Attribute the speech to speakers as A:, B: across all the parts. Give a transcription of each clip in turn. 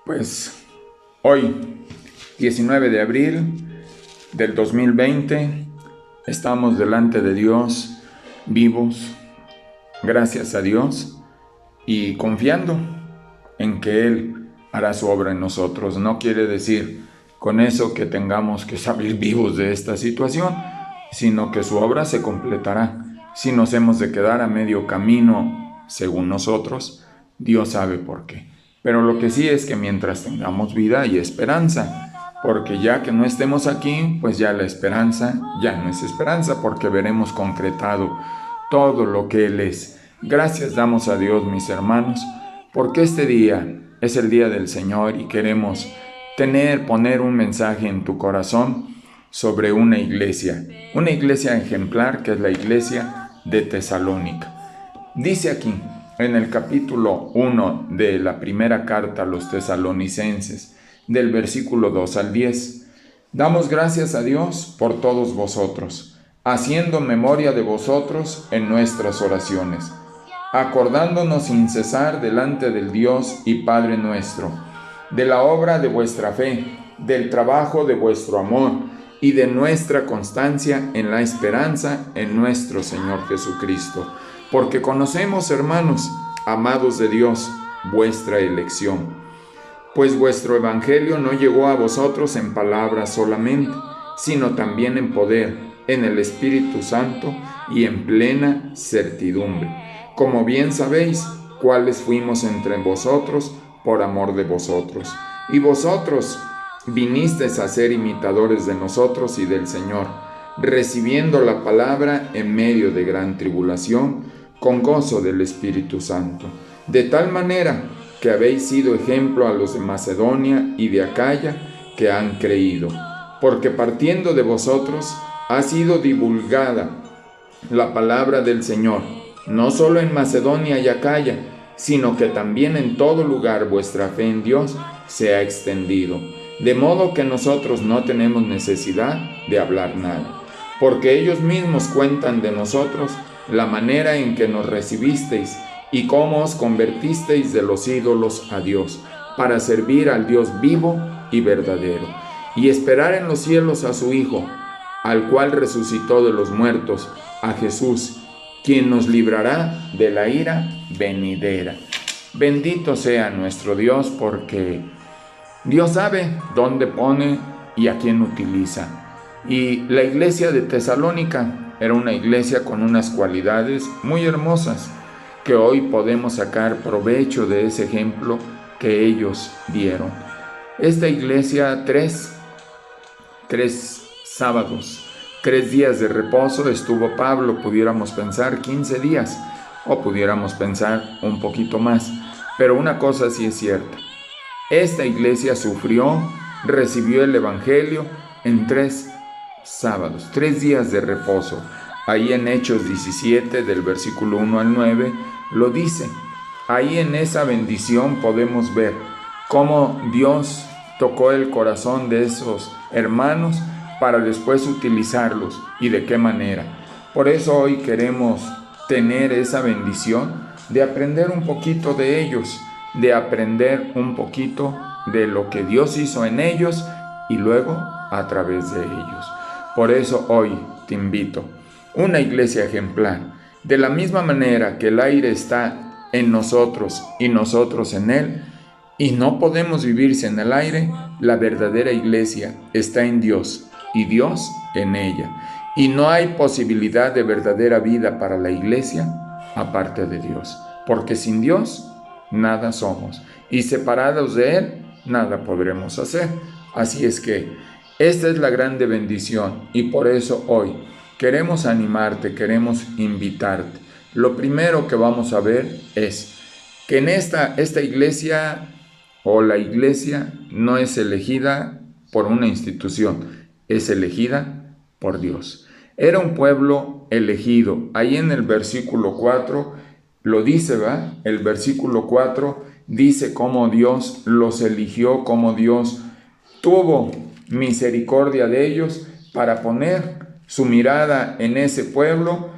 A: Pues hoy, 19 de abril del 2020, estamos delante de Dios, vivos, gracias a Dios, y confiando en que Él hará su obra en nosotros. No quiere decir con eso que tengamos que salir vivos de esta situación, sino que su obra se completará. Si nos hemos de quedar a medio camino, según nosotros, Dios sabe por qué. Pero lo que sí es que mientras tengamos vida hay esperanza, porque ya que no estemos aquí, pues ya la esperanza ya no es esperanza, porque veremos concretado todo lo que Él es. Gracias damos a Dios, mis hermanos, porque este día es el día del Señor y queremos poner un mensaje en tu corazón sobre una iglesia ejemplar, que es la iglesia de Tesalónica. Dice aquí, en el capítulo 1 de la primera carta a los tesalonicenses, del versículo 2 al 10, damos gracias a Dios por todos vosotros, haciendo memoria de vosotros en nuestras oraciones, acordándonos sin cesar delante del Dios y Padre nuestro, de la obra de vuestra fe, del trabajo de vuestro amor y de nuestra constancia en la esperanza en nuestro Señor Jesucristo. Porque conocemos, hermanos, amados de Dios, vuestra elección. Pues vuestro evangelio no llegó a vosotros en palabras solamente, sino también en poder, en el Espíritu Santo y en plena certidumbre. Como bien sabéis, cuáles fuimos entre vosotros por amor de vosotros. Y vosotros vinisteis a ser imitadores de nosotros y del Señor, recibiendo la palabra en medio de gran tribulación, con gozo del Espíritu Santo. De tal manera que habéis sido ejemplo a los de Macedonia y de Acaya que han creído, porque partiendo de vosotros ha sido divulgada la palabra del Señor, no solo en Macedonia y Acaya, sino que también en todo lugar vuestra fe en Dios se ha extendido, de modo que nosotros no tenemos necesidad de hablar nada, porque ellos mismos cuentan de nosotros la manera en que nos recibisteis y cómo os convertisteis de los ídolos a Dios, para servir al Dios vivo y verdadero, y esperar en los cielos a su Hijo, al cual resucitó de los muertos, a Jesús, quien nos librará de la ira venidera. Bendito sea nuestro Dios, porque Dios sabe dónde pone y a quién utiliza. Y la iglesia de Tesalónica era una iglesia con unas cualidades muy hermosas, que hoy podemos sacar provecho de ese ejemplo que ellos dieron. Esta iglesia, tres sábados, 3 días de reposo estuvo Pablo, pudiéramos pensar 15 días, o pudiéramos pensar un poquito más, pero una cosa sí es cierta: esta iglesia sufrió, recibió el evangelio en 3 sábados, 3 días de reposo. Ahí en Hechos 17, del versículo 1 al 9, lo dice. Ahí en esa bendición podemos ver cómo Dios tocó el corazón de esos hermanos para después utilizarlos, y de qué manera. Por eso hoy queremos tener esa bendición de aprender un poquito de ellos, de aprender un poquito de lo que Dios hizo en ellos y luego a través de ellos. Por eso hoy te invito, una iglesia ejemplar, de la misma manera que el aire está en nosotros y nosotros en él, y no podemos vivir sin el aire. La verdadera iglesia está en Dios y Dios en ella, y no hay posibilidad de verdadera vida para la iglesia aparte de Dios, porque sin Dios nada somos, y separados de Él nada podremos hacer. Así es que esta es la grande bendición, y por eso hoy queremos animarte, queremos invitarte. Lo primero que vamos a ver es que en esta iglesia, o la iglesia, no es elegida por una institución, es elegida por Dios. Era un pueblo elegido. Ahí en el versículo 4 lo dice, ¿va? El versículo 4 dice cómo Dios los eligió, cómo Dios tuvo misericordia de ellos para poner su mirada en ese pueblo,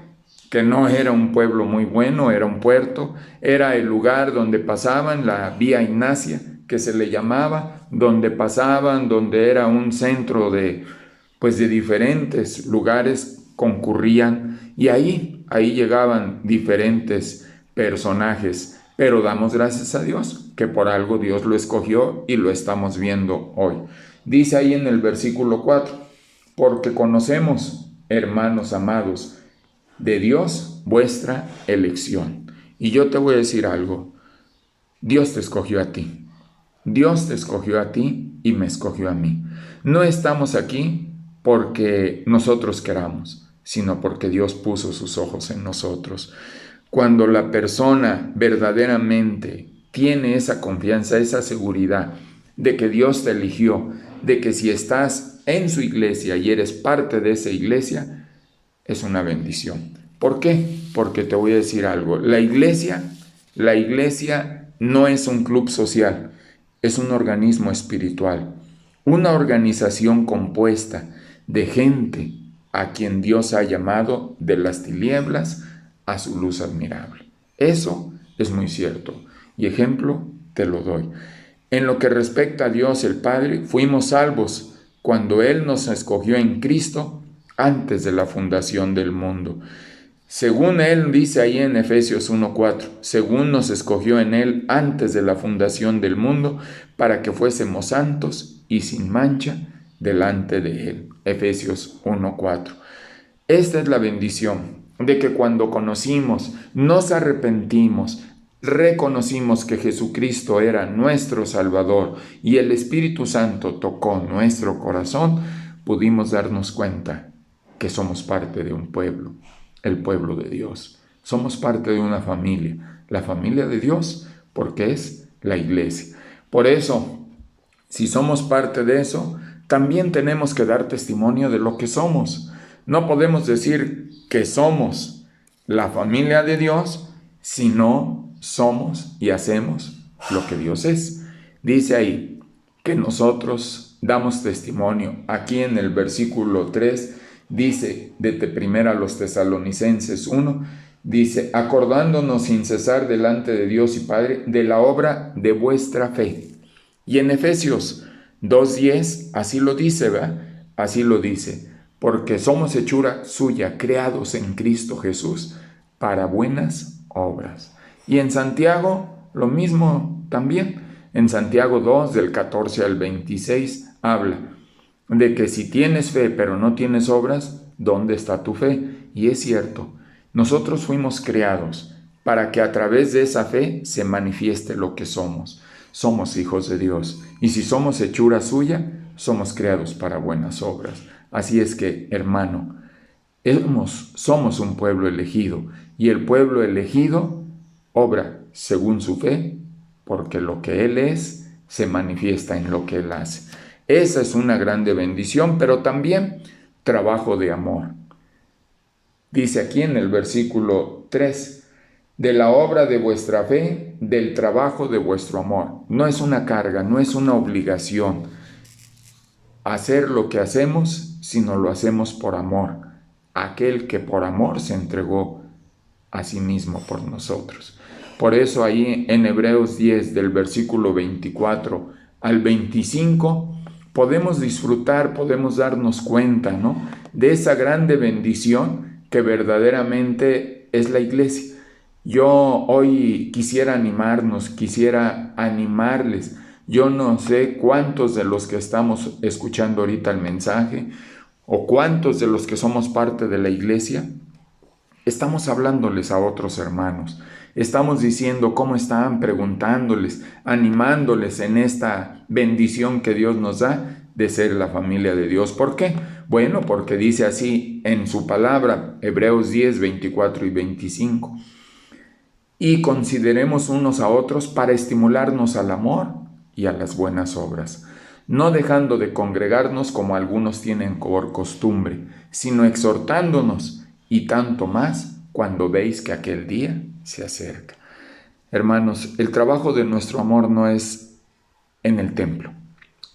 A: que no era un pueblo muy bueno, era un puerto, era el lugar donde pasaban la vía Ignacia, que se le llamaba, donde pasaban, donde era un centro de diferentes lugares concurrían, y ahí llegaban diferentes personajes. Pero damos gracias a Dios que por algo Dios lo escogió y lo estamos viendo hoy. Dice ahí en el versículo 4, porque conocemos, hermanos amados, de Dios vuestra elección. Y yo te voy a decir algo, Dios te escogió a ti. Dios te escogió a ti y me escogió a mí. No estamos aquí porque nosotros queramos, sino porque Dios puso sus ojos en nosotros. Cuando la persona verdaderamente tiene esa confianza, esa seguridad de que Dios te eligió, de que si estás en su iglesia y eres parte de esa iglesia, es una bendición. ¿Por qué? Porque te voy a decir algo. La iglesia no es un club social, es un organismo espiritual, una organización compuesta de gente a quien Dios ha llamado de las tinieblas a su luz admirable. Eso es muy cierto y ejemplo te lo doy. En lo que respecta a Dios el Padre, fuimos salvos cuando Él nos escogió en Cristo antes de la fundación del mundo. Según Él dice ahí en Efesios 1:4, según nos escogió en Él antes de la fundación del mundo para que fuésemos santos y sin mancha delante de Él. Efesios 1:4. Esta es la bendición de que cuando conocimos, nos arrepentimos, reconocimos que Jesucristo era nuestro Salvador y el Espíritu Santo tocó nuestro corazón, pudimos darnos cuenta que somos parte de un pueblo, el pueblo de Dios. Somos parte de una familia, la familia de Dios, porque es la iglesia. Por eso, si somos parte de eso, también tenemos que dar testimonio de lo que somos. No podemos decir que somos la familia de Dios si no somos y hacemos lo que Dios es. Dice ahí que nosotros damos testimonio. Aquí en el versículo 3 dice, de primera a los Tesalonicenses 1, dice, acordándonos sin cesar delante de Dios y Padre de la obra de vuestra fe. Y en Efesios 2:10, así lo dice, ¿verdad? Así lo dice, porque somos hechura suya, creados en Cristo Jesús, para buenas obras. Y en Santiago, lo mismo también. En Santiago 2, del 14 al 26, habla de que si tienes fe pero no tienes obras, ¿dónde está tu fe? Y es cierto, nosotros fuimos creados para que a través de esa fe se manifieste lo que somos. Somos hijos de Dios, y si somos hechura suya, somos creados para buenas obras. Así es que, hermano, somos un pueblo elegido, y el pueblo elegido obra según su fe, porque lo que Él es se manifiesta en lo que Él hace. Esa es una grande bendición, pero también trabajo de amor. Dice aquí en el versículo 3, de la obra de vuestra fe, del trabajo de vuestro amor. No es una carga, no es una obligación hacer lo que hacemos, sino lo hacemos por amor. Aquel que por amor se entregó a sí mismo por nosotros. Por eso ahí en Hebreos 10, del versículo 24 al 25, podemos disfrutar, podemos darnos cuenta, ¿no?, de esa grande bendición que verdaderamente es la iglesia. Yo hoy quisiera animarles. Yo no sé cuántos de los que estamos escuchando ahorita el mensaje o cuántos de los que somos parte de la iglesia estamos hablándoles a otros hermanos. Estamos diciendo cómo están, preguntándoles, animándoles en esta bendición que Dios nos da de ser la familia de Dios. ¿Por qué? Bueno, porque dice así en su palabra, Hebreos 10, 24 y 25. Y consideremos unos a otros para estimularnos al amor y a las buenas obras, no dejando de congregarnos como algunos tienen por costumbre, sino exhortándonos, y tanto más cuando veis que aquel día se acerca. Hermanos, el trabajo de nuestro amor no es en el templo.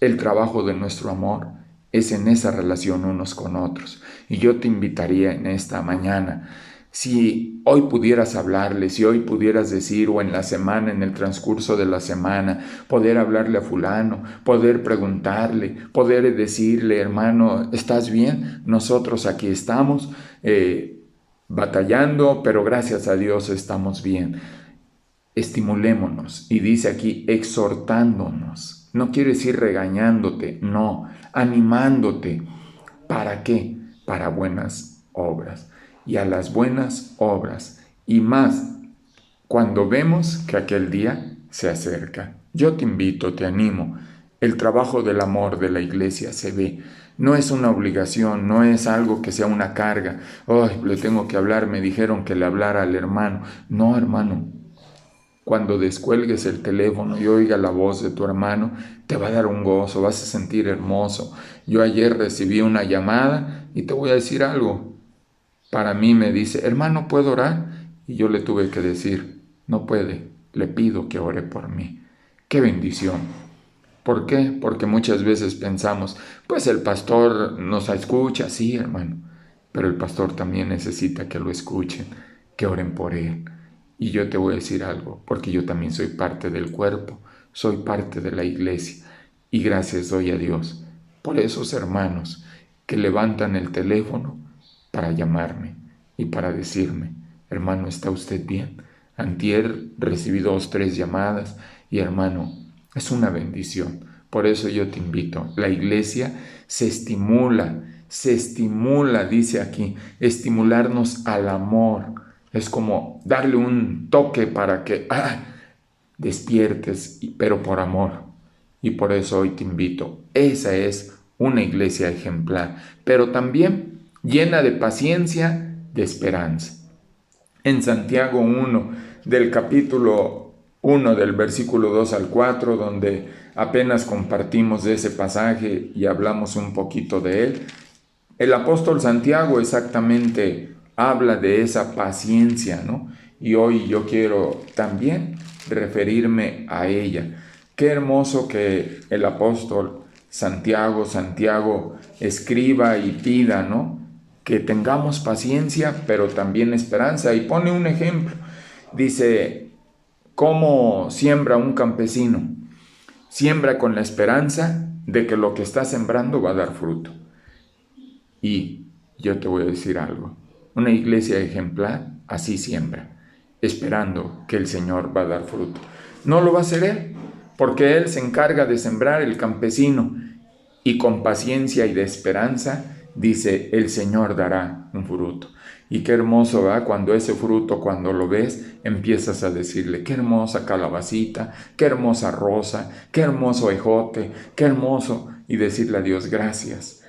A: El trabajo de nuestro amor es en esa relación unos con otros. Y yo te invitaría en esta mañana, Si hoy pudieras hablarle, si hoy pudieras decir, o en la semana, en el transcurso de la semana, poder hablarle a fulano, poder preguntarle, poder decirle, hermano, ¿estás bien? Nosotros aquí estamos batallando, pero gracias a Dios estamos bien. Estimulémonos, y dice aquí exhortándonos. No quiere decir regañándote, no, animándote. ¿Para qué? Para buenas obras. Y a las buenas obras, y más cuando vemos que aquel día se acerca. Yo te invito, te animo. El trabajo del amor de la iglesia se ve. No es una obligación, no es algo que sea una carga. Ay, le tengo que hablar, me dijeron que le hablara al hermano. No, hermano. Cuando descuelgues el teléfono y oiga la voz de tu hermano, te va a dar un gozo, vas a sentir hermoso. Yo ayer recibí una llamada y te voy a decir algo. Para mí me dice, hermano, ¿puedo orar? Y yo le tuve que decir, no puede, le pido que ore por mí. ¡Qué bendición! ¿Por qué? Porque muchas veces pensamos, pues el pastor nos escucha, sí, hermano, pero el pastor también necesita que lo escuchen, que oren por él. Y yo te voy a decir algo, porque yo también soy parte del cuerpo, soy parte de la iglesia, y gracias doy a Dios por esos hermanos que levantan el teléfono para llamarme y para decirme, hermano, ¿está usted bien? Antier recibí 2, 3 llamadas y hermano, es una bendición. Por eso yo te invito, la iglesia se estimula, dice aquí, estimularnos al amor. Es como darle un toque para que despiertes, pero por amor. Y por eso hoy te invito. Esa es una iglesia ejemplar, pero también llena de paciencia, de esperanza. En Santiago 1, del capítulo 1, del versículo 2 al 4, donde apenas compartimos de ese pasaje y hablamos un poquito de él, el apóstol Santiago exactamente habla de esa paciencia, ¿no? Y hoy yo quiero también referirme a ella. Qué hermoso que el apóstol Santiago escriba y pida, ¿no? Que tengamos paciencia, pero también esperanza. Y pone un ejemplo. Dice, ¿cómo siembra un campesino? Siembra con la esperanza de que lo que está sembrando va a dar fruto. Y yo te voy a decir algo, una iglesia ejemplar así siembra, esperando que el Señor va a dar fruto. No lo va a hacer Él, porque Él se encarga de sembrar el campesino, y con paciencia y de esperanza, dice, el Señor dará un fruto. Y qué hermoso va cuando ese fruto, cuando lo ves, empiezas a decirle, qué hermosa calabacita, qué hermosa rosa, qué hermoso ejote, qué hermoso, y decirle a Dios gracias.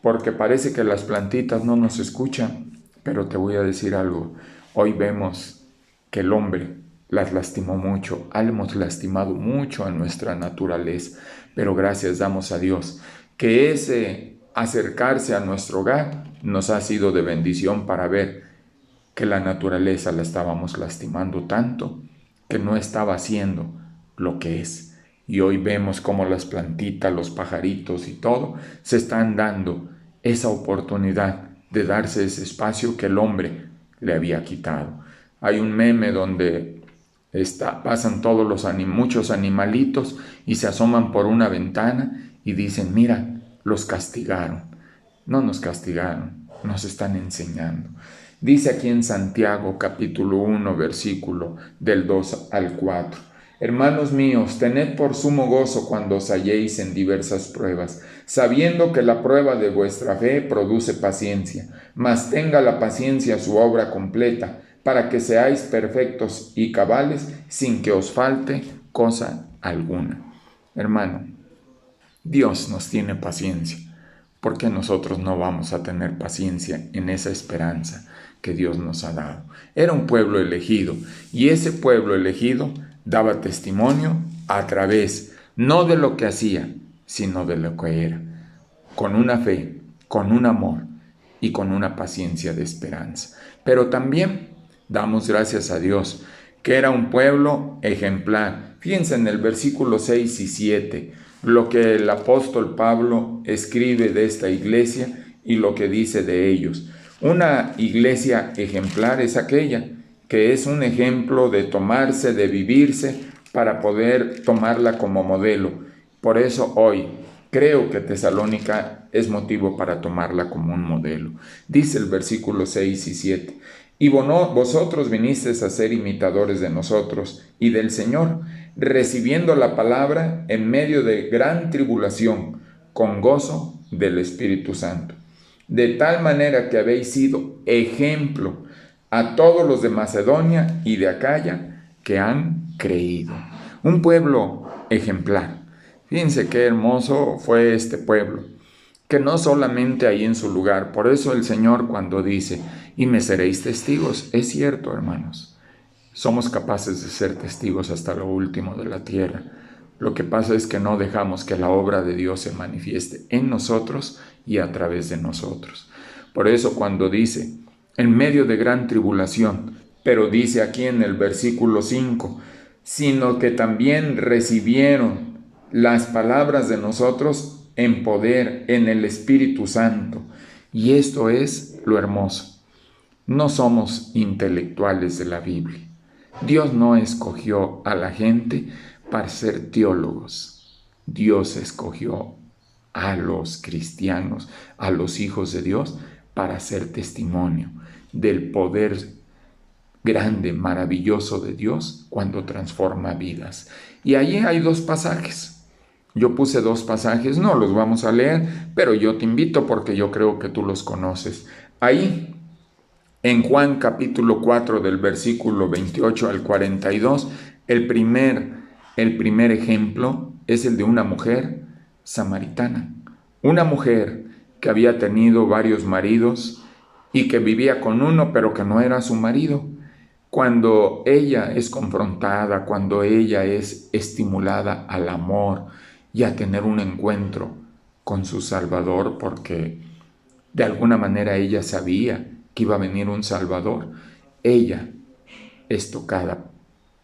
A: Porque parece que las plantitas no nos escuchan, pero te voy a decir algo. Hoy vemos que el hombre las lastimó mucho, hemos lastimado mucho a nuestra naturaleza, pero gracias damos a Dios que ese acercarse a nuestro hogar nos ha sido de bendición para ver que la naturaleza la estábamos lastimando tanto que no estaba haciendo lo que es. Y hoy vemos cómo las plantitas, los pajaritos y todo se están dando esa oportunidad de darse ese espacio que el hombre le había quitado. Hay un meme donde pasan todos muchos animalitos y se asoman por una ventana y dicen, mira, los castigaron. No nos castigaron, nos están enseñando. Dice aquí en Santiago capítulo 1, versículo del 2 al 4. Hermanos míos, tened por sumo gozo cuando os halléis en diversas pruebas, sabiendo que la prueba de vuestra fe produce paciencia, mas tenga la paciencia su obra completa, para que seáis perfectos y cabales, sin que os falte cosa alguna. Hermano, Dios nos tiene paciencia. ¿Por qué nosotros no vamos a tener paciencia en esa esperanza que Dios nos ha dado? Era un pueblo elegido, y ese pueblo elegido daba testimonio a través, no de lo que hacía, sino de lo que era, con una fe, con un amor y con una paciencia de esperanza. Pero también damos gracias a Dios, que era un pueblo ejemplar. Fíjense en el versículo 6 y 7, lo que el apóstol Pablo escribe de esta iglesia y lo que dice de ellos. Una iglesia ejemplar es aquella que es un ejemplo de tomarse, de vivirse, para poder tomarla como modelo. Por eso hoy creo que Tesalónica es motivo para tomarla como un modelo. Dice el versículo 6 y 7. Y vosotros vinisteis a ser imitadores de nosotros y del Señor, recibiendo la palabra en medio de gran tribulación, con gozo del Espíritu Santo. De tal manera que habéis sido ejemplo a todos los de Macedonia y de Acaya que han creído. Un pueblo ejemplar. Fíjense qué hermoso fue este pueblo, que no solamente ahí en su lugar. Por eso el Señor cuando dice, y me seréis testigos, es cierto, hermanos. Somos capaces de ser testigos hasta lo último de la tierra. Lo que pasa es que no dejamos que la obra de Dios se manifieste en nosotros y a través de nosotros. Por eso cuando dice, en medio de gran tribulación, pero dice aquí en el versículo 5, sino que también recibieron las palabras de nosotros en poder, en el Espíritu Santo. Y esto es lo hermoso. No somos intelectuales de la Biblia. Dios no escogió a la gente para ser teólogos. Dios escogió a los cristianos, a los hijos de Dios, para ser testimonio del poder grande, maravilloso de Dios cuando transforma vidas. Y allí hay dos pasajes. Yo puse dos pasajes, no los vamos a leer, pero yo te invito porque yo creo que tú los conoces. Ahí, en Juan capítulo 4 del versículo 28 al 42, el primer ejemplo es el de una mujer samaritana. Una mujer que había tenido varios maridos y que vivía con uno, pero que no era su marido. Cuando ella es confrontada, cuando ella es estimulada al amor y a tener un encuentro con su Salvador, porque de alguna manera ella sabía que iba a venir un Salvador, ella es tocada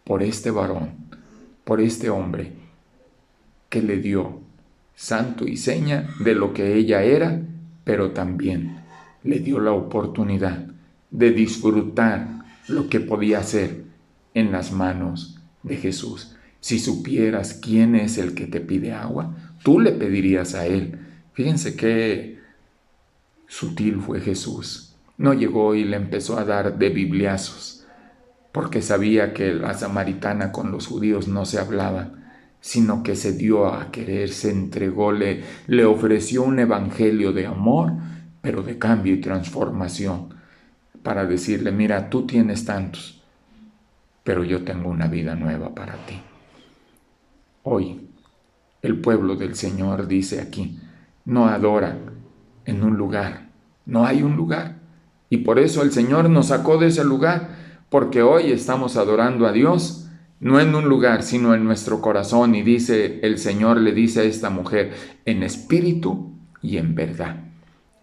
A: por este varón, por este hombre que le dio santo y seña de lo que ella era, pero también le dio la oportunidad de disfrutar lo que podía hacer en las manos de Jesús. Si supieras quién es el que te pide agua, tú le pedirías a él. Fíjense qué sutil fue Jesús. No llegó y le empezó a dar de bibliazos, porque sabía que la samaritana con los judíos no se hablaba, sino que se dio a querer, se entregó, le ofreció un evangelio de amor, pero de cambio y transformación, para decirle, mira, tú tienes tantos, pero yo tengo una vida nueva para ti. Hoy, el pueblo del Señor dice aquí, no adora en un lugar, no hay un lugar. Y por eso el Señor nos sacó de ese lugar, porque hoy estamos adorando a Dios, no en un lugar, sino en nuestro corazón. Y dice el Señor, le dice a esta mujer, en espíritu y en verdad.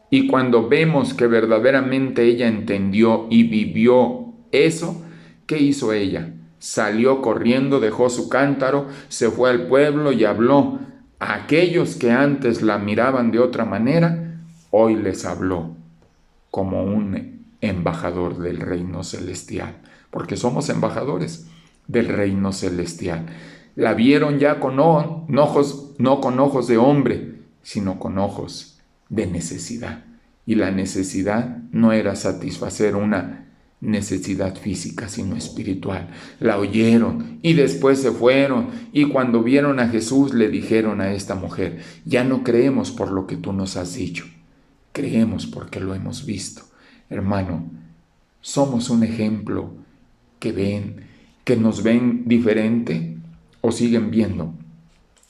A: Y cuando vemos que verdaderamente ella entendió y vivió eso, ¿qué hizo ella? Salió corriendo, dejó su cántaro, se fue al pueblo y habló. A aquellos que antes la miraban de otra manera, hoy les habló como un embajador del reino celestial, porque somos embajadores del reino celestial. La vieron ya con ojos, no con ojos de hombre, sino con ojos de necesidad. Y la necesidad no era satisfacer una necesidad física, sino espiritual. La oyeron y después se fueron, y cuando vieron a Jesús le dijeron a esta mujer, ya no creemos por lo que tú nos has dicho, creemos porque lo hemos visto. Hermano, somos un ejemplo que nos ven diferente, o siguen viendo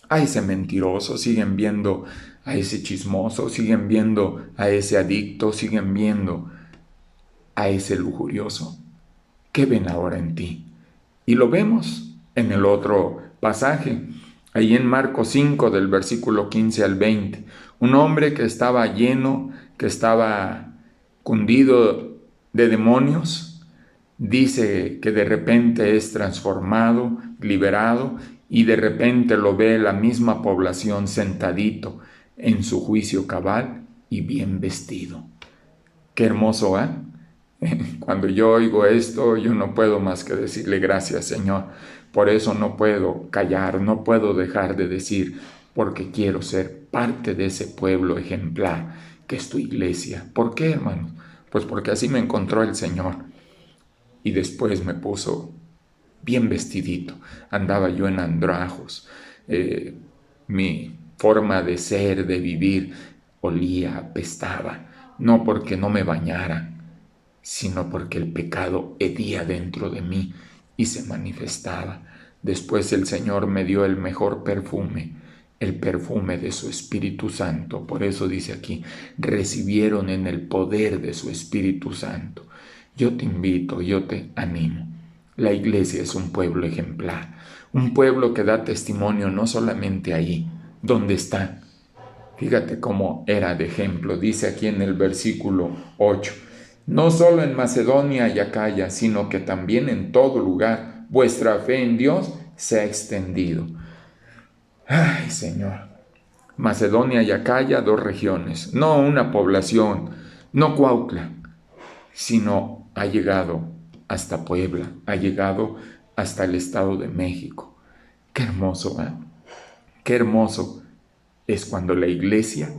A: a ese mentiroso, siguen viendo a ese chismoso, siguen viendo a ese adicto, siguen viendo a ese lujurioso. ¿Qué ven ahora en ti? Y lo vemos en el otro pasaje, ahí en Marcos 5 del versículo 15 al 20. Un hombre que estaba lleno, que estaba cundido de demonios, dice que de repente es transformado, liberado, y de repente lo ve la misma población sentadito en su juicio cabal y bien vestido. Qué hermoso, ¿eh? Cuando yo oigo esto, yo no puedo más que decirle gracias, Señor. Por eso no puedo callar, no puedo dejar de decir, porque quiero ser parte de ese pueblo ejemplar que es tu iglesia. ¿Por qué, hermano? Pues porque así me encontró el Señor. Y después me puso bien vestidito. Andaba yo en andrajos. Mi forma de ser, de vivir, olía, apestaba. No porque no me bañara, sino porque el pecado hedía dentro de mí y se manifestaba. Después el Señor me dio el mejor perfume, el perfume de su Espíritu Santo. Por eso dice aquí, recibieron en el poder de su Espíritu Santo. Yo te invito, yo te animo. La iglesia es un pueblo ejemplar, un pueblo que da testimonio no solamente ahí, donde está. Fíjate cómo era de ejemplo, dice aquí en el versículo 8. No solo en Macedonia y Acaya, sino que también en todo lugar vuestra fe en Dios se ha extendido. Ay, Señor. Macedonia y Acaya, 2 regiones, no una población, no Cuautla, sino ha llegado hasta Puebla, ha llegado hasta el Estado de México. Qué hermoso, ¿eh? Qué hermoso es cuando la iglesia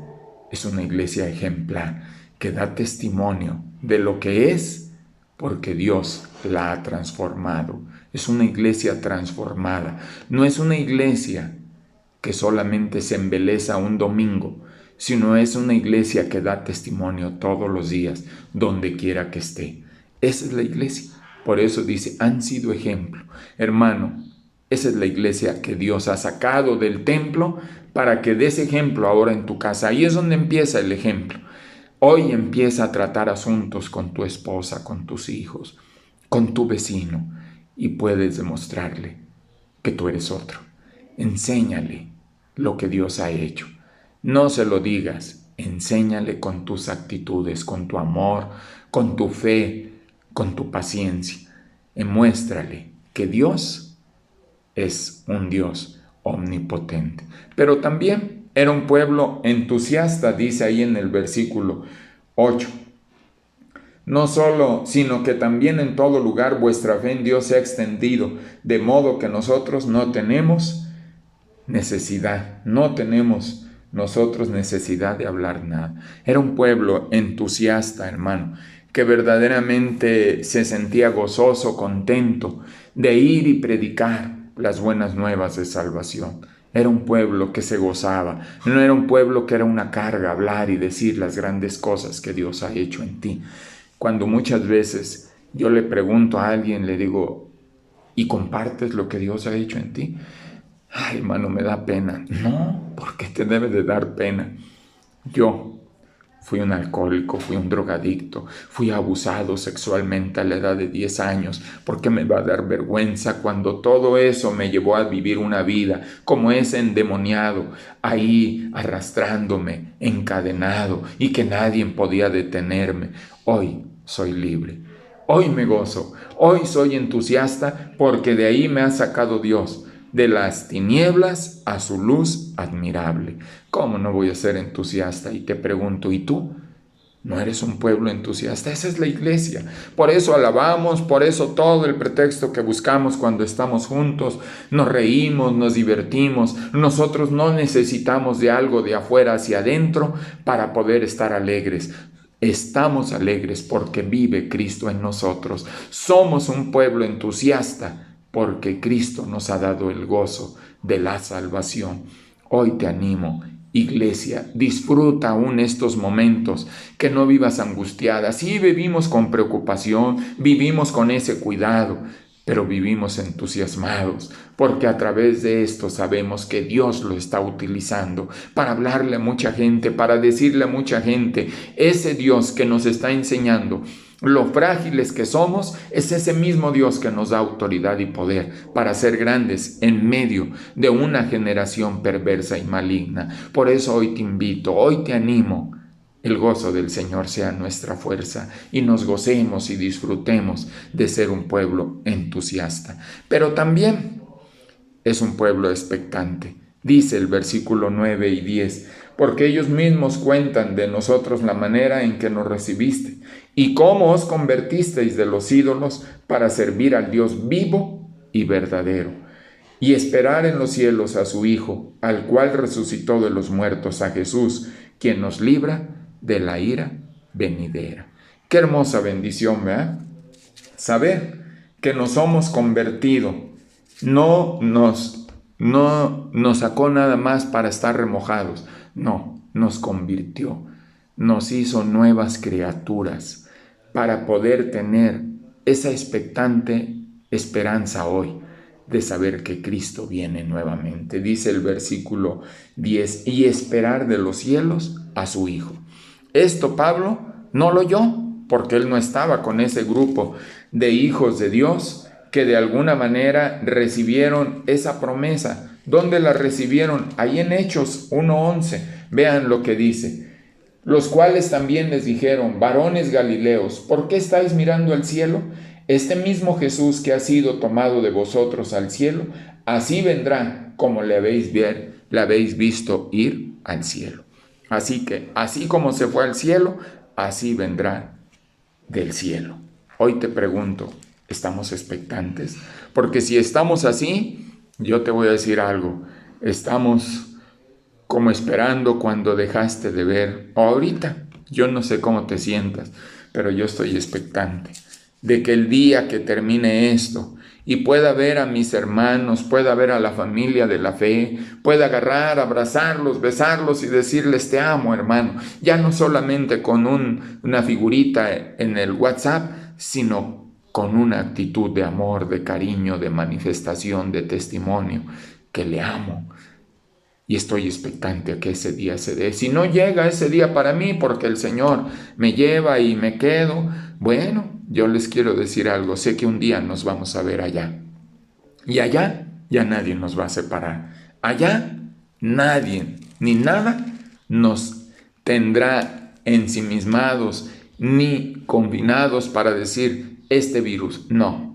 A: es una iglesia ejemplar, que da testimonio de lo que es, porque Dios la ha transformado. Es una iglesia transformada. No es una iglesia que solamente se embeleza un domingo, sino es una iglesia que da testimonio todos los días, donde quiera que esté. Esa es la iglesia. Por eso dice, han sido ejemplo. Hermano, esa es la iglesia que Dios ha sacado del templo para que des ejemplo ahora en tu casa. Ahí es donde empieza el ejemplo. Hoy empieza a tratar asuntos con tu esposa, con tus hijos, con tu vecino, y puedes demostrarle que tú eres otro. Enséñale lo que Dios ha hecho. No se lo digas, enséñale con tus actitudes, con tu amor, con tu fe, con tu paciencia. Muéstrale que Dios es un Dios omnipotente. Pero también era un pueblo entusiasta, dice ahí en el versículo 8. No solo, sino que también en todo lugar vuestra fe en Dios se ha extendido, de modo que nosotros no tenemos necesidad, no tenemos nosotros necesidad de hablar nada. Era un pueblo entusiasta, hermano, que verdaderamente se sentía gozoso, contento de ir y predicar las buenas nuevas de salvación. Era un pueblo que se gozaba, no era un pueblo que era una carga hablar y decir las grandes cosas que Dios ha hecho en ti. Cuando muchas veces yo le pregunto a alguien, le digo, ¿y compartes lo que Dios ha hecho en ti? Ay, hermano, me da pena. No, porque te debe de dar pena. Yo fui un alcohólico, fui un drogadicto, fui abusado sexualmente a la edad de 10 años. ¿Por qué me va a dar vergüenza cuando todo eso me llevó a vivir una vida como ese endemoniado, ahí arrastrándome, encadenado, y que nadie podía detenerme? Hoy soy libre. Hoy me gozo. Hoy soy entusiasta porque de ahí me ha sacado Dios. De las tinieblas a su luz admirable. ¿Cómo no voy a ser entusiasta? Y te pregunto, ¿y tú? ¿No eres un pueblo entusiasta? Esa es la iglesia. Por eso alabamos, por eso todo el pretexto que buscamos cuando estamos juntos, nos reímos, nos divertimos. Nosotros no necesitamos de algo de afuera hacia adentro para poder estar alegres. Estamos alegres porque vive Cristo en nosotros. Somos un pueblo entusiasta porque Cristo nos ha dado el gozo de la salvación. Hoy te animo, iglesia, disfruta aún estos momentos, que no vivas angustiada. Sí, vivimos con preocupación, vivimos con ese cuidado, pero vivimos entusiasmados, porque a través de esto sabemos que Dios lo está utilizando para hablarle a mucha gente, para decirle a mucha gente, ese Dios que nos está enseñando lo frágiles que somos, es ese mismo Dios que nos da autoridad y poder para ser grandes en medio de una generación perversa y maligna. Por eso hoy te invito, hoy te animo. El gozo del Señor sea nuestra fuerza y nos gocemos y disfrutemos de ser un pueblo entusiasta. Pero también es un pueblo expectante. Dice el versículo 9 y 10, porque ellos mismos cuentan de nosotros la manera en que nos recibiste y cómo os convertisteis de los ídolos para servir al Dios vivo y verdadero, y esperar en los cielos a su Hijo, al cual resucitó de los muertos, a Jesús, quien nos libra de la ira venidera. Qué hermosa bendición, ¿verdad? Saber que nos hemos convertido, no nos sacó nada más para estar remojados, no, nos convirtió, nos hizo nuevas criaturas para poder tener esa expectante esperanza hoy de saber que Cristo viene nuevamente. Dice el versículo 10, y esperar de los cielos a su Hijo. Esto Pablo no lo oyó, porque él no estaba con ese grupo de hijos de Dios que de alguna manera recibieron esa promesa. ¿Dónde la recibieron? Ahí en Hechos 1:11. Vean lo que dice. Los cuales también les dijeron, varones Galileos, ¿por qué estáis mirando al cielo? Este mismo Jesús que ha sido tomado de vosotros al cielo, así vendrá como le habéis visto ir al cielo. Así que, así como se fue al cielo, así vendrá del cielo. Hoy te pregunto, ¿estamos expectantes? Porque si estamos así, yo te voy a decir algo, estamos como esperando cuando dejaste de ver, o ahorita, yo no sé cómo te sientas, pero yo estoy expectante de que el día que termine esto y pueda ver a mis hermanos, pueda ver a la familia de la fe, pueda agarrar, abrazarlos, besarlos y decirles te amo, hermano, ya no solamente con una figurita en el WhatsApp, sino con una actitud de amor, de cariño, de manifestación, de testimonio, que le amo. Y estoy expectante a que ese día se dé. Si no llega ese día para mí porque el Señor me lleva y me quedo, bueno, yo les quiero decir algo. Sé que un día nos vamos a ver allá. Y allá ya nadie nos va a separar. Allá nadie ni nada nos tendrá ensimismados ni confinados para decir este virus. No.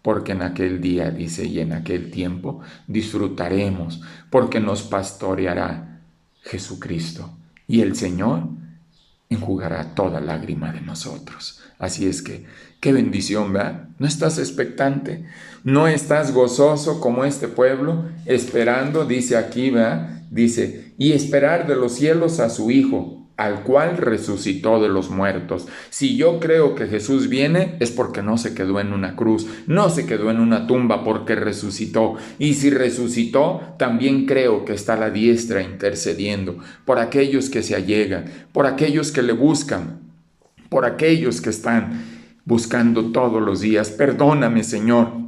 A: Porque en aquel día, dice, y en aquel tiempo disfrutaremos, porque nos pastoreará Jesucristo, y el Señor enjugará toda lágrima de nosotros. Así es que, qué bendición, ¿verdad? ¿No estás expectante? ¿No estás gozoso como este pueblo? Esperando, dice aquí, ¿verdad? Dice, y esperar de los cielos a su Hijo, al cual resucitó de los muertos. Si yo creo que Jesús viene, es porque no se quedó en una cruz, no se quedó en una tumba, porque resucitó. Y si resucitó, también creo que está a la diestra intercediendo por aquellos que se allegan, por aquellos que le buscan, por aquellos que están buscando todos los días. Perdóname, Señor.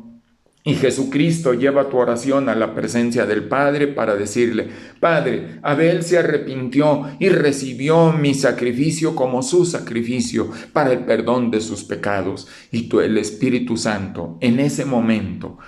A: Y Jesucristo lleva tu oración a la presencia del Padre para decirle, Padre, Abel se arrepintió y recibió mi sacrificio como su sacrificio para el perdón de sus pecados. Y tú, el Espíritu Santo, en ese momento,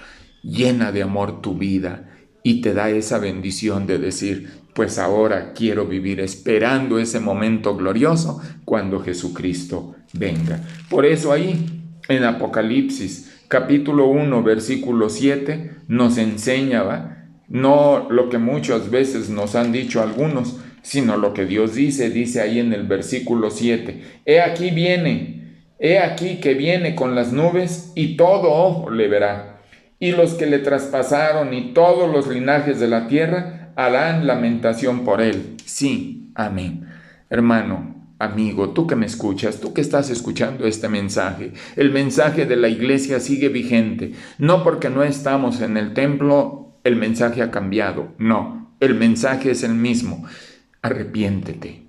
A: llena de amor tu vida y te da esa bendición de decir, pues ahora quiero vivir esperando ese momento glorioso cuando Jesucristo venga. Por eso ahí, en Apocalipsis, capítulo 1, versículo 7, nos enseña, ¿va? No lo que muchas veces nos han dicho algunos, sino lo que Dios dice ahí en el versículo 7. He aquí que viene con las nubes y todo ojo le verá. Y los que le traspasaron y todos los linajes de la tierra harán lamentación por él. Sí, amén. Hermano, amigo, tú que me escuchas, tú que estás escuchando este mensaje, el mensaje de la iglesia sigue vigente. No porque no estamos en el templo, el mensaje ha cambiado. No, el mensaje es el mismo. Arrepiéntete.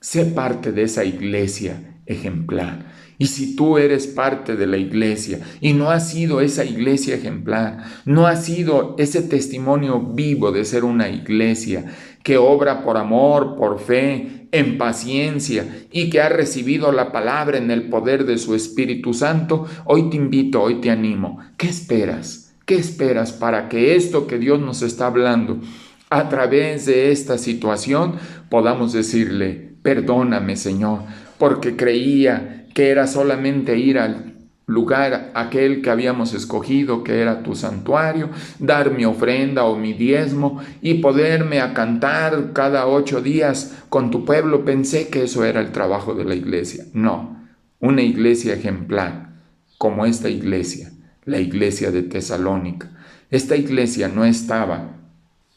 A: Sé parte de esa iglesia ejemplar. Y si tú eres parte de la iglesia y no has sido esa iglesia ejemplar, no has sido ese testimonio vivo de ser una iglesia que obra por amor, por fe, en paciencia y que ha recibido la palabra en el poder de su Espíritu Santo, hoy te invito, hoy te animo. ¿Qué esperas? ¿Qué esperas para que esto que Dios nos está hablando a través de esta situación podamos decirle, perdóname, Señor, porque creía que era solamente ir lugar aquel que habíamos escogido, que era tu santuario, dar mi ofrenda o mi diezmo y poderme a cantar cada 8 días con tu pueblo. Pensé que eso era el trabajo de la iglesia. No, una iglesia ejemplar, como esta iglesia, la iglesia de Tesalónica. Esta iglesia no estaba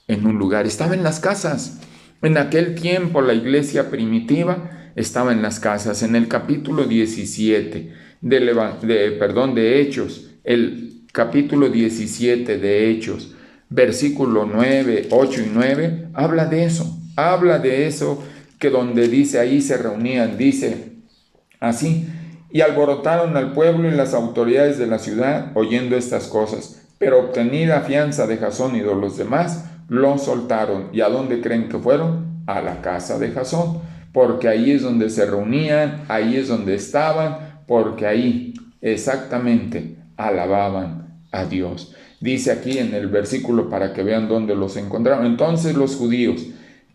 A: en un lugar, estaba en las casas. En aquel tiempo la iglesia primitiva estaba en las casas. En el capítulo 17 de Hechos, el capítulo 17 de Hechos, versículo 9, 8 y 9, habla de eso, que donde dice ahí se reunían, dice así: y alborotaron al pueblo y las autoridades de la ciudad oyendo estas cosas, pero obtenida fianza de Jasón y de los demás, lo soltaron. ¿Y a dónde creen que fueron? A la casa de Jasón, porque ahí es donde se reunían, ahí es donde estaban, porque ahí exactamente alababan a Dios. Dice aquí en el versículo para que vean dónde los encontraron. Entonces los judíos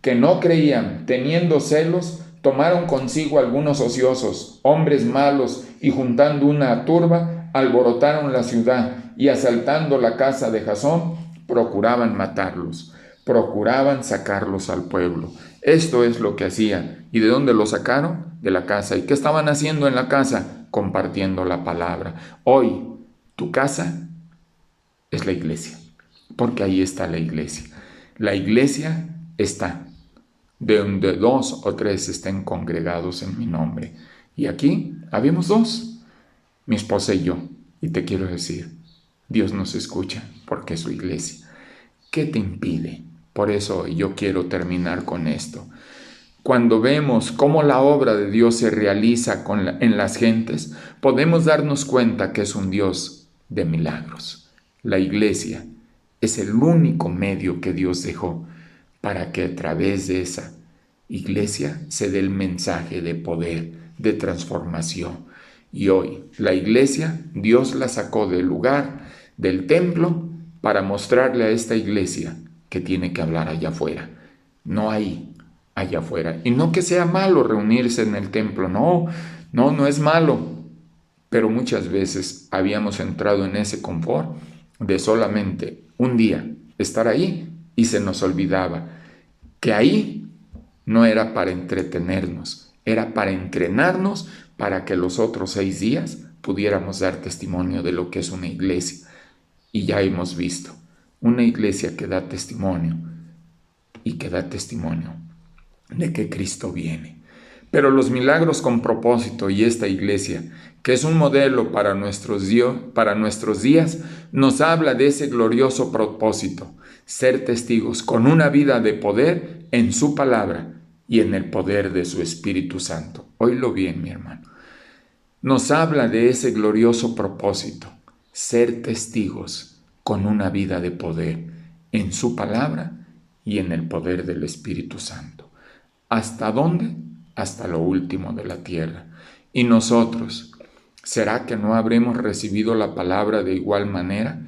A: que no creían, teniendo celos, tomaron consigo algunos ociosos, hombres malos, y juntando una turba, alborotaron la ciudad, y asaltando la casa de Jasón, procuraban matarlos, procuraban sacarlos al pueblo. Esto es lo que hacían. ¿Y de dónde lo sacaron? De la casa. ¿Y qué estaban haciendo en la casa? Compartiendo la palabra. Hoy, tu casa es la iglesia, porque ahí está la iglesia. La iglesia está de donde 2 o 3 estén congregados en mi nombre. Y aquí habemos 2, mi esposa y yo. Y te quiero decir, Dios nos escucha porque es su iglesia. ¿Qué te impide? Por eso yo quiero terminar con esto. Cuando vemos cómo la obra de Dios se realiza en las gentes, podemos darnos cuenta que es un Dios de milagros. La iglesia es el único medio que Dios dejó para que a través de esa iglesia se dé el mensaje de poder, de transformación. Y hoy la iglesia, Dios la sacó del lugar, del templo, para mostrarle a esta iglesia que tiene que hablar allá afuera, no ahí, allá afuera. Y no que sea malo reunirse en el templo, no es malo. Pero muchas veces habíamos entrado en ese confort de solamente un día estar ahí y se nos olvidaba que ahí no era para entretenernos, era para entrenarnos para que los otros 6 días pudiéramos dar testimonio de lo que es una iglesia. Y ya hemos visto, una iglesia que da testimonio y que da testimonio de que Cristo viene. Pero los milagros con propósito y esta iglesia, que es un modelo para nuestros días, nos habla de ese glorioso propósito: ser testigos con una vida de poder en su palabra y en el poder de su Espíritu Santo. Oílo bien, mi hermano. Nos habla de ese glorioso propósito: ser testigos con una vida de poder en su palabra y en el poder del Espíritu Santo. ¿Hasta dónde? Hasta lo último de la tierra. Y nosotros, ¿será que no habremos recibido la palabra de igual manera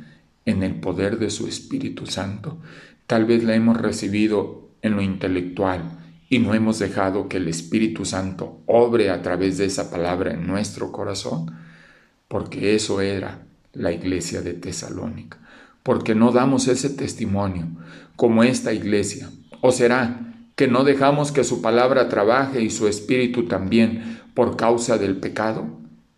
A: en el poder de su Espíritu Santo? Tal vez la hemos recibido en lo intelectual y no hemos dejado que el Espíritu Santo obre a través de esa palabra en nuestro corazón, porque eso era la iglesia de Tesalónica. Porque no damos ese testimonio como esta iglesia. ¿O será que no dejamos que su palabra trabaje y su espíritu también por causa del pecado?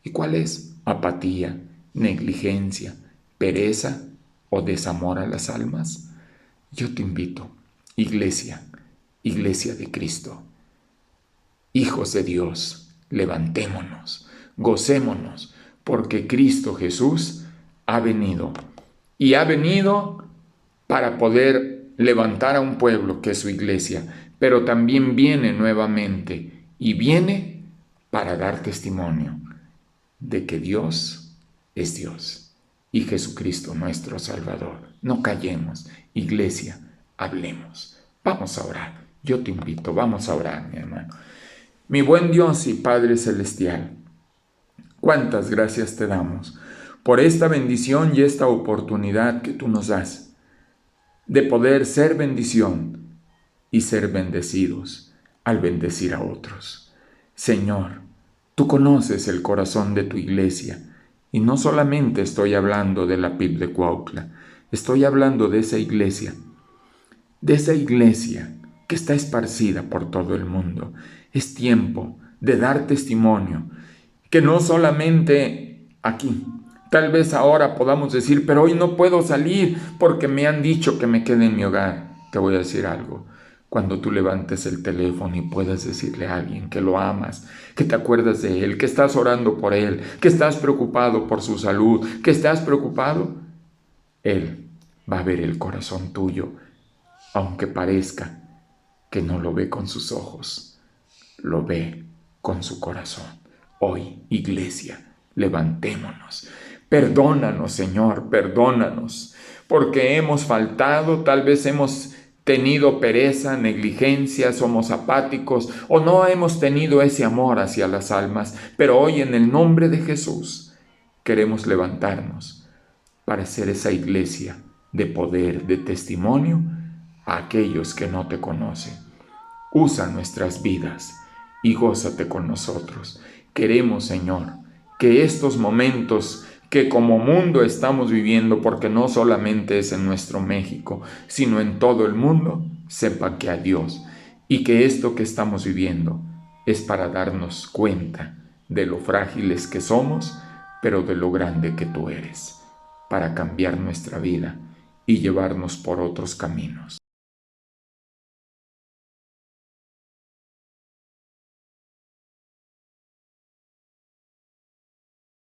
A: ¿Y cuál es? Apatía, negligencia, pereza o desamor a las almas. Yo te invito, iglesia de Cristo, hijos de Dios, levantémonos, gocémonos, porque Cristo Jesús ha venido. Y ha venido para poder levantar a un pueblo que es su iglesia, pero también viene nuevamente y viene para dar testimonio de que Dios es Dios y Jesucristo nuestro Salvador. No callemos, iglesia, hablemos. Vamos a orar. Yo te invito, vamos a orar, mi hermano. Mi buen Dios y Padre Celestial, cuántas gracias te damos por esta bendición y esta oportunidad que tú nos das de poder ser bendición y ser bendecidos al bendecir a otros. Señor, tú conoces el corazón de tu iglesia Y no solamente estoy hablando de la PIB de Cuautla, estoy hablando de esa iglesia que está esparcida por todo el mundo. Es tiempo de dar testimonio, que no solamente aquí, tal vez ahora podamos decir, pero hoy no puedo salir porque me han dicho que me quede en mi hogar. Te voy a decir algo. Cuando tú levantes el teléfono y puedas decirle a alguien que lo amas, que te acuerdas de él, que estás orando por él, que estás preocupado por su salud, que estás preocupado, él va a ver el corazón tuyo, aunque parezca que no lo ve con sus ojos, lo ve con su corazón. Hoy, iglesia, levantémonos. Perdónanos, Señor, perdónanos, porque hemos faltado, tal vez hemos tenido pereza, negligencia, somos apáticos o no hemos tenido ese amor hacia las almas, pero hoy en el nombre de Jesús queremos levantarnos para ser esa iglesia de poder, de testimonio a aquellos que no te conocen. Usa nuestras vidas y gózate con nosotros. Queremos, Señor, que estos momentos que como mundo estamos viviendo, porque no solamente es en nuestro México, sino en todo el mundo, sepa que a Dios y que esto que estamos viviendo es para darnos cuenta de lo frágiles que somos, pero de lo grande que tú eres, para cambiar nuestra vida y llevarnos por otros caminos.